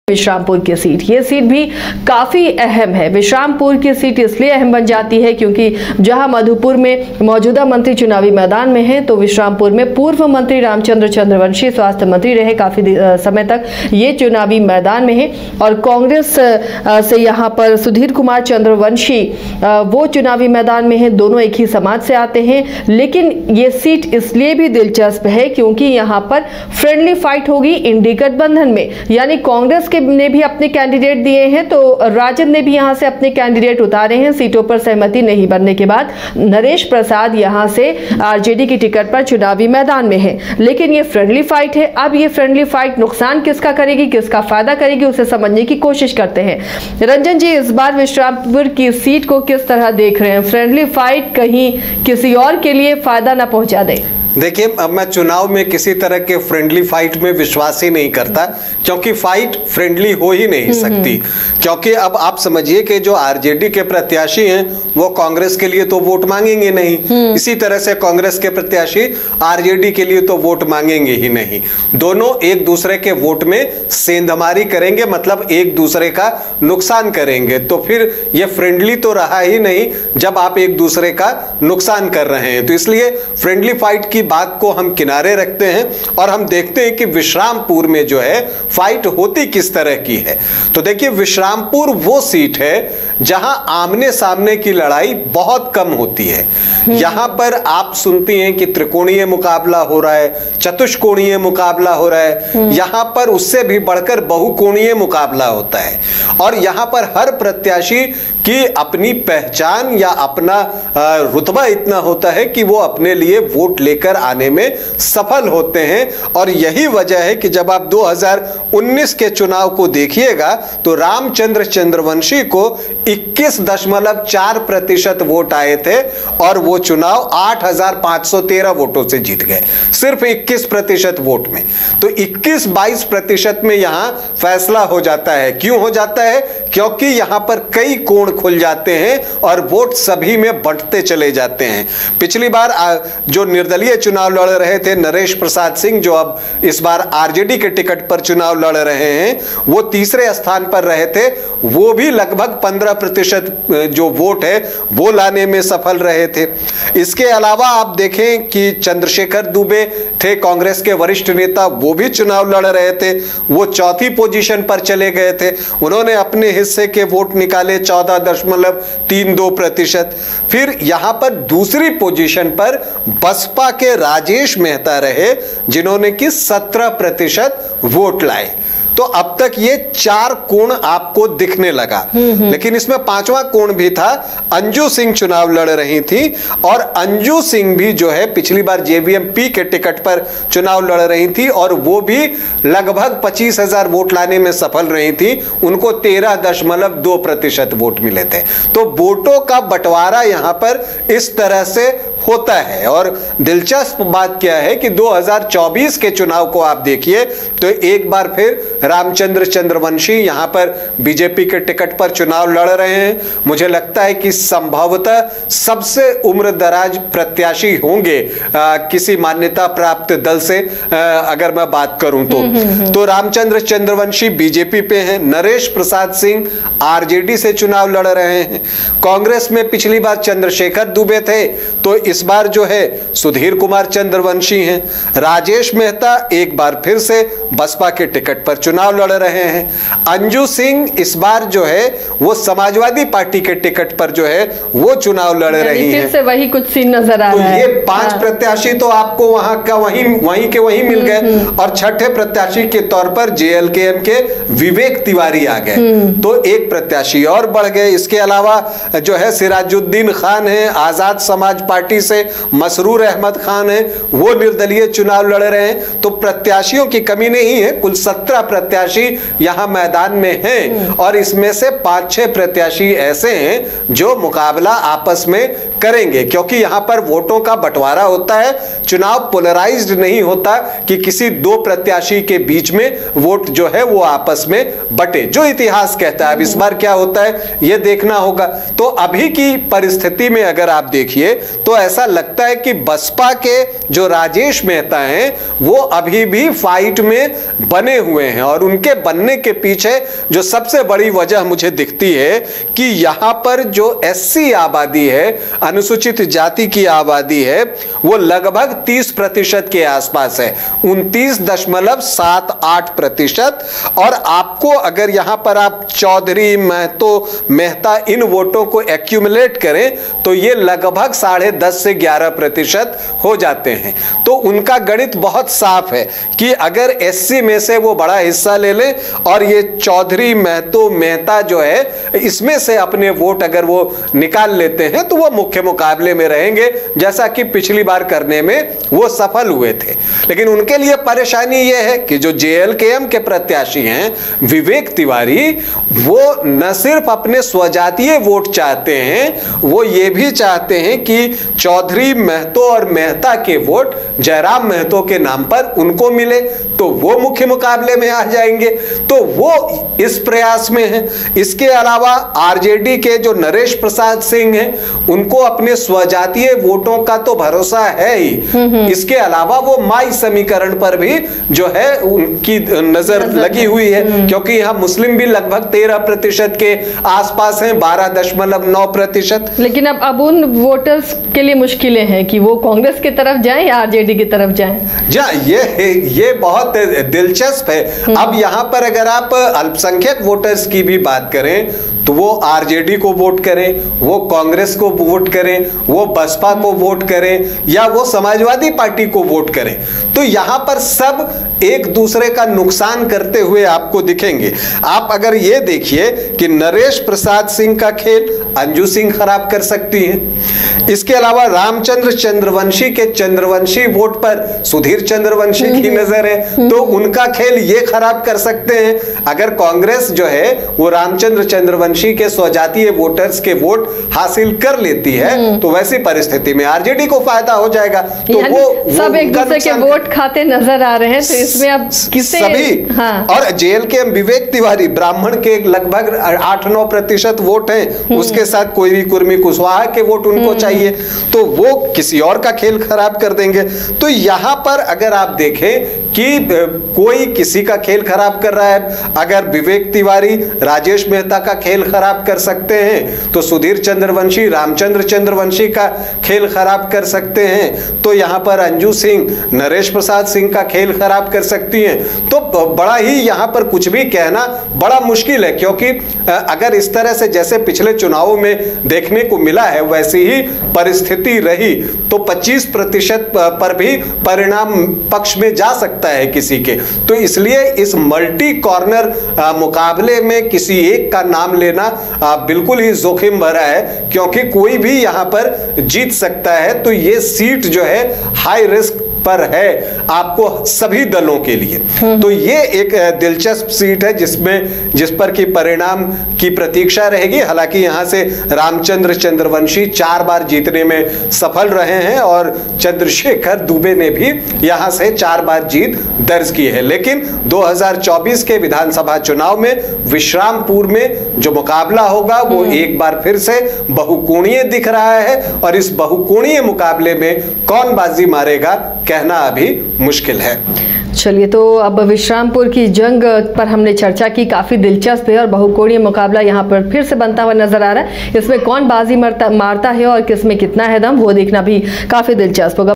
विश्रामपुर की सीट, ये सीट भी काफी अहम है। विश्रामपुर की सीट इसलिए अहम बन जाती है क्योंकि जहां मधुपुर में मौजूदा मंत्री चुनावी मैदान में हैं, तो विश्रामपुर में पूर्व मंत्री रामचंद्र चंद्रवंशी स्वास्थ्य मंत्री रहे, काफी समय तक ये चुनावी मैदान में है। और कांग्रेस से यहां पर सुधीर कुमार चंद्रवंशी वो चुनावी मैदान में है, दोनों एक ही समाज से आते हैं। लेकिन ये सीट इसलिए भी दिलचस्प है क्योंकि यहाँ पर फ्रेंडली फाइट होगी इंडी गठबंधन में, यानी कांग्रेस ने भी अपने कैंडिडेट दिए हैं तो राजद ने भी यहां से अपने कैंडिडेट उतारे हैं। सीटों पर सहमति नहीं बनने के बाद नरेश प्रसाद यहां से आरजेडी की टिकट पर चुनावी मैदान में है। लेकिन ये फ्रेंडली फाइट है। अब ये फ्रेंडली फाइट नुकसान किसका करेगी, किसका फायदा करेगी, उसे समझने की कोशिश करते हैं। रंजन जी, इस बार विश्रामपुर की सीट को किस तरह देख रहे हैं? फ्रेंडली फाइट कहीं किसी और के लिए फायदा ना पहुंचा दे? देखिए, अब मैं चुनाव में किसी तरह के फ्रेंडली फाइट में विश्वास ही नहीं करता, क्योंकि फाइट फ्रेंडली हो ही नहीं सकती। क्योंकि अब आप समझिए कि जो आरजेडी के प्रत्याशी हैं वो कांग्रेस के लिए तो वोट मांगेंगे नहीं, इसी तरह से कांग्रेस के प्रत्याशी आरजेडी के लिए तो वोट मांगेंगे ही नहीं। दोनों एक दूसरे के वोट में सेंधमारी करेंगे, मतलब एक दूसरे का नुकसान करेंगे। तो फिर ये फ्रेंडली तो रहा ही नहीं जब आप एक दूसरे का नुकसान कर रहे हैं। तो इसलिए फ्रेंडली फाइट की बात को हम किनारे रखते हैं और हम देखते हैं कि विश्रामपुर में जो है फाइट होती किस तरह की है। तो देखिए, विश्रामपुर वो सीट है जहां आमने सामने की लड़ाई बहुत कम होती है। यहां पर आप सुनती हैं कि त्रिकोणीय मुकाबला हो रहा है, चतुष्कोणीय मुकाबला हो रहा है, यहां पर उससे भी बढ़कर बहुकोणीय मुकाबला होता है। और यहां पर हर प्रत्याशी की अपनी पहचान या अपना रुतबा इतना होता है कि वो अपने लिए वोट लेकर आने में सफल होते हैं। और यही वजह है कि जब आप 2019 के चुनाव को देखिएगा तो रामचंद्र चंद्रवंशी को 21.4% वोट आए थे और वो चुनाव 8,513 वोटों से जीत गए, सिर्फ 21% वोट में। तो 21-22% में यहां फैसला हो जाता है। क्यों हो जाता है? क्योंकि यहां पर कई कोण खुल जाते हैं और वोट सभी में बंटते चले जाते हैं। पिछली बार जो निर्दलीय चुनाव लड़ रहे थे नरेश प्रसाद सिंह, जो अब इस बार आरजेडी के टिकट पर चुनाव लड़ रहे हैं, वो तीसरे स्थान पर रहे थे। वो भी लगभग 15% जो वोट है वो लाने में सफल रहे थे। इसके अलावा आप देखें कि चंद्रशेखर दुबे थे, कांग्रेस के वरिष्ठ नेता, वो भी चुनाव लड़ रहे थे। वो चौथी पोजीशन पर चले गए थे। उन्होंने अपने हिस्से के वोट निकाले 14.32%। फिर यहां पर दूसरी पोजीशन पर बसपा के राजेश मेहता रहे, जिन्होंने कि 17% वोट लाए। तो अब तक ये 4 कोण आपको दिखने लगा। लेकिन इसमें 5वां कोण भी था। अंजू सिंह चुनाव लड़ रही थी और अंजू सिंह भी जो है पिछली बार जेवीएमपी के टिकट पर चुनाव लड़ रही थी और वो भी लगभग 25,000 वोट लाने में सफल रही थी। उनको 13.2% वोट मिले थे। तो वोटों का बंटवारा यहां पर इस तरह से होता है। और दिलचस्प बात क्या है कि 2024 के चुनाव को आप देखिए तो एक बार फिर रामचंद्र चंद्रवंशी यहां पर बीजेपी के टिकट पर चुनाव लड़ रहे हैं। मुझे लगता है कि संभवतः सबसे उम्रदराज प्रत्याशी होंगे किसी मान्यता प्राप्त दल से, अगर मैं बात करूं तो रामचंद्र चंद्रवंशी बीजेपी पे हैं, नरेश प्रसाद सिंह आरजेडी से चुनाव लड़ रहे हैं। कांग्रेस में पिछली बार चंद्रशेखर दुबे थे, तो इस बार जो है सुधीर कुमार चंद्रवंशी हैं। राजेश मेहता एक बार फिर से बसपा के टिकट पर चुनाव लड़ रहे हैं। अंजू सिंह इस बार जो है वो समाजवादी पार्टी के टिकट पर जो है वो चुनाव लड़ रही हैं। फिर से वही कुछ सीन नजर आ रहा है। ये 5 प्रत्याशी तो आपको वहां का वहीं के वहीं मिल गए और छठे प्रत्याशी के तौर पर जेएलकेएम के विवेक तिवारी आ गए, तो एक प्रत्याशी और बढ़ गए। इसके अलावा जो है सिराजुद्दीन खान है, आजाद समाज पार्टी से मसरूर अहमद खान है, वो निर्दलीय चुनाव लड़ रहे हैं। तो प्रत्याशियों की कमी नहीं है। कुल 17 प्रत्याशी यहां मैदान में हैं और इसमें से 5-6 प्रत्याशी ऐसे हैं जो मुकाबला आपस में करेंगे, क्योंकि यहां पर वोटों का बंटवारा होता है। चुनाव पोलराइज्ड नहीं होता कि किसी 2 प्रत्याशी के बीच में वोट जो है वो आपस में बटे, जो इतिहास कहता है। अब इस बार क्या होता है ये देखना होगा। तो अभी की परिस्थिति में अगर आप देखिए तो ऐसा ऐसा लगता है कि बसपा के जो राजेश मेहता हैं वो अभी भी फाइट में बने हुए हैं, और उनके बनने के पीछे जो सबसे बड़ी वजह मुझे दिखती है कि यहां पर जो एससी आबादी है, अनुसूचित जाति की आबादी है, वो लगभग 30% के आसपास है, 29.78%। और आपको अगर यहां पर आप चौधरी, महतो, मेहता इन वोटों को एक्यूमुलेट करें तो ये लगभग 10.5 से 11% हो जाते हैं। तो उनका गणित बहुत साफ है कि अगर एससी में से वो बड़ा हिस्सा ले लें और ये चौधरी, महतो, मेहता जो है इसमें से अपने वोट अगर वो निकाल लेते हैं तो वो मुख्य मुकाबले में रहेंगे, जैसा कि पिछली बार करने में वो सफल हुए थे। लेकिन उनके लिए परेशानी ये है कि जो जेएलकेएम के प्रत्याशी हैं विवेक तिवारी, वो न सिर्फ अपने स्वजातीय वोट चाहते हैं, वो ये भी चाहते हैं कि चौधरी, महतो और मेहता के वोट जयराम महतो के नाम पर उनको मिले, तो वो मुख्य मुकाबले में आ जाएंगे। तो वो इस प्रयास में है। इसके अलावा आरजेडी के जो नरेश प्रसाद सिंह हैं, उनको अपने स्वजातीय वोटों का तो भरोसा है ही, इसके अलावा वो माई समीकरण पर भी जो है उनकी नजर लगी हुई है, क्योंकि यहाँ मुस्लिम भी लगभग 13% के आसपास हैं, 12.9%। लेकिन अब उन वोटर्स के लिए मुश्किलें हैं कि वो कांग्रेस की तरफ जाएं या आरजेडी की तरफ जाएं। ये बहुत दिलचस्प है। अब यहां पर अगर आप अल्पसंख्यक वोटर्स की भी बात करें तो वो आरजेडी को वोट करें, वो कांग्रेस को वोट करें, वो बसपा को वोट करें या वो समाजवादी पार्टी को वोट करें, तो यहां पर सब एक दूसरे का नुकसान करते हुए आपको दिखेंगे। आप अगर ये देखिए कि नरेश प्रसाद सिंह का खेल अंजू सिंह खराब कर सकती हैं। इसके अलावा रामचंद्र चंद्रवंशी के चंद्रवंशी वोट पर सुधीर चंद्रवंशी की नजर है, तो उनका खेल ये खराब कर सकते हैं। अगर कांग्रेस जो है वो रामचंद्र चंद्रवंशी के स्वजातीय वोटर्स के वोट हासिल कर लेती है तो वैसी परिस्थिति में आरजेडी को फायदा हो जाएगा। तो वो सब एक दूसरे के वोट खाते नजर आ रहे हैं, तो इसमें अब किसे सभी हाँ। और जेएलकेएम विवेक तिवारी ब्राह्मण के लगभग 8-9% वोट हैं, उसके साथ कोयरी कुर्मी कुशवाहा के वोट उनको चाहिए, तो वो किसी और का खेल खराब कर देंगे। तो यहां पर अगर आप देखें कि कोई किसी का खेल खराब कर रहा है, अगर विवेक तिवारी राजेश मेहता का खेल खराब कर सकते हैं तो सुधीर चंद्रवंशी रामचंद्र चंद्रवंशी का खेल खराब कर सकते हैं, तो यहां पर अंजू सिंह नरेश प्रसाद सिंह का खेल खराब कर सकती हैं। तो बड़ा ही यहां पर कुछ भी कहना बड़ा मुश्किल है, क्योंकि अगर इस तरह से जैसे पिछले चुनावों में देखने को मिला है वैसी ही परिस्थिति रही तो 25% पर भी परिणाम पक्ष में जा सकता है किसी के। तो इसलिए इस मल्टी कॉर्नर मुकाबले में किसी एक का नाम लेना बिल्कुल ही जोखिम भरा है, क्योंकि कोई भी यहां पर जीत सकता है। तो ये सीट जो है हाई रिस्क पर है आपको सभी दलों के लिए। तो ये एक दिलचस्प सीट है जिस पर की परिणाम की प्रतीक्षा रहेगी। हालांकि यहां से रामचंद्र चंद्रवंशी 4 बार जीतने में सफल रहे हैं और चंद्रशेखर दुबे ने भी यहां से 4 बार जीत दर्ज की है। लेकिन 2024 के विधानसभा चुनाव में विश्रामपुर में जो मुकाबला होगा वो एक बार फिर से बहुकोणीय दिख रहा है, और इस बहुकोणीय मुकाबले में कौन बाजी मारेगा कहना अभी मुश्किल है। चलिए, तो अब विश्रामपुर की जंग पर हमने चर्चा की, काफी दिलचस्प है और बहुकोणीय मुकाबला यहाँ पर फिर से बनता हुआ नजर आ रहा है। इसमें कौन बाजी मारता है और किसमें कितना है दम, वो देखना भी काफी दिलचस्प होगा।